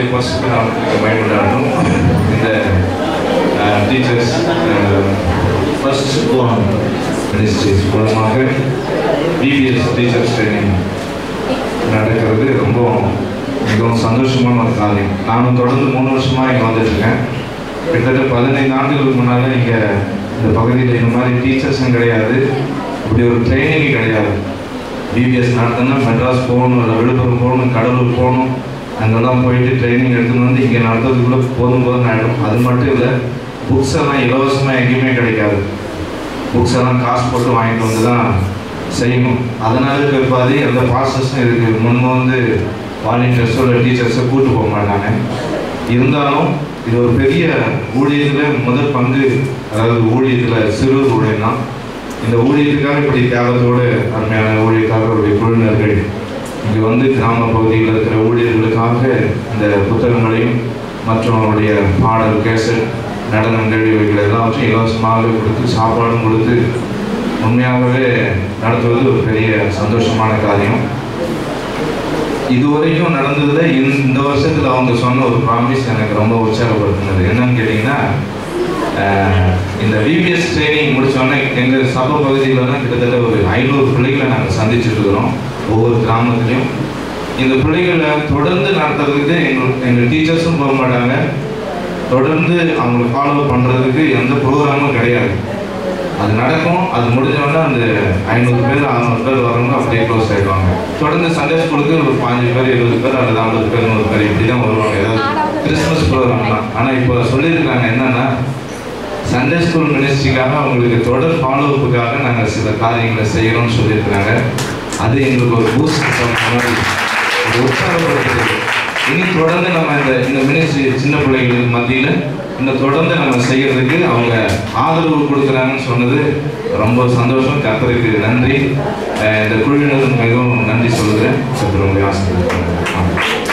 கர்த்தருடைய பரிசுத்த நாமத்துக்கு மகிமை உண்டாகட்டும். இந்த டீச்சர்ஸ் ஃபர்ஸ்ட் கோன் மினிஸ்ட்ரிஸ் மூலமாக பிபிஎஸ் டீச்சர்ஸ் ட்ரைனிங் நடக்கிறது ரொம்ப மிகவும் சந்தோஷமான ஒரு காரியம். நானும் தொடர்ந்து 3 வருஷமாக இங்கே வந்துட்டுருக்கேன். கிட்டத்தட்ட 15 ஆண்டுகளுக்கு முன்னால் இங்கே இந்த பகுதியில் இந்த மாதிரி டீச்சர்ஸும் கிடையாது, இப்படி ஒரு ட்ரைனிங் கிடையாது. பிபிஎஸ் நடத்தினா மெட்ராஸ் போகணும், இல்லை விழுப்புரம் போகணும், கடலூர் போகணும், அங்கெல்லாம் போயிட்டு ட்ரைனிங் எடுத்துன்னு வந்து இங்கே நடத்துறதுக்குள்ளே போதும் ஆகிடும். அது மட்டும் இல்லை, புக்ஸ் எல்லாம் இலவசமாக எங்கேயுமே கிடைக்காது. புக்ஸ் எல்லாம் காசு போட்டு வாங்கிட்டு வந்து தான் செய்யணும். அதனால இருப்பாது எந்த ப்ராசஸும் இருக்குது. முன்பு வந்து வாலண்டியர்ஸோ இல்லை டீச்சர்ஸோ கூப்பிட்டு போக மாட்டாங்க. இருந்தாலும் இது ஒரு பெரிய ஊழியத்தில் முதல் பங்கு, அதாவது ஊழியத்தில் சிறு ஊழியம் தான். இந்த ஊழியத்துக்காக இப்படி தியாகத்தோடு அருமையான ஊழியக்காரர்களுடைய குழுவினர்கள் இங்கே வந்து கிராம பகுதியில் இருக்கிற ஊழியர்களுக்காக இந்த புத்தகங்களையும் மற்றும் அவருடைய பாடல், கேசட், நடனங்கள் இவைகள் எல்லாவற்றையும் இலவசமாக கொடுத்து சாப்பாடும் கொடுத்து உண்மையாகவே நடத்துவது ஒரு பெரிய சந்தோஷமான காரியம். இதுவரைக்கும் நடந்ததில் இந்த வருஷத்தில் அவங்க சொன்ன ஒரு ப்ராமிஸ் எனக்கு ரொம்ப உற்சாகப்படுத்தினது. என்னன்னு கேட்டிங்கன்னா, இந்த பிபிஎஸ் ட்ரைனிங் முடித்தோடனே எங்கள் சபை பகுதியில் தான் கிட்டத்தட்ட ஒரு 500 பிள்ளைகளை நாங்கள் சந்திச்சுட்டு இருக்கிறோம். ஒவ்வொரு கிராமத்துலேயும் இந்த பிள்ளைகளை தொடர்ந்து நடத்துறதுக்கு எங்கள் டீச்சர்ஸும் போக மாட்டாங்க. தொடர்ந்து அவங்களை ஃபாலோ பண்ணுறதுக்கு எந்த ப்ரோக்ராமும் கிடையாது. அது நடக்கும். அது முடிஞ்சோடனே அந்த 500 பேர் 600 பேர் வரவங்க அப்படியே க்ளோஸ் ஆகிடுவாங்க. தொடர்ந்து சண்டே ஸ்கூலுக்கு ஒரு 5 பேர் 20 பேர் அல்லது 50 பேர் 100 பேர் இப்படி தான் வருவாங்க. ஏதாவது கிறிஸ்மஸ் ப்ரோக்ராம் தான். ஆனால் இப்போ சொல்லியிருக்காங்க என்னென்னா, சண்டே ஸ்கூல் மினிஸ்ட்ரிக்காக அவங்களுக்கு தொடர் ஃபாலோவுக்காக நாங்கள் சில காரியங்களை செய்கிறோம்னு சொல்லியிருக்கிறாங்க. அது எங்களுக்கு ஒரு பூஸ்ட் மாதிரி ஒரு உற்சாகப்படுத்துது. இனி தொடர்ந்து நம்ம இந்த மினிஸ்ட்ரி சின்ன பிள்ளைகளுக்கு மத்தியில் இன்னும் தொடர்ந்து நம்ம செய்கிறதுக்கு அவங்க ஆதரவு கொடுக்குறாங்கன்னு சொன்னது ரொம்ப சந்தோஷம். கர்த்தருக்கு நன்றி. இந்த குழுவினருக்கு மிகவும் நன்றி சொல்லுகிறேன். கர்த்தர் உங்களை ஆசீர்வதிப்பார்.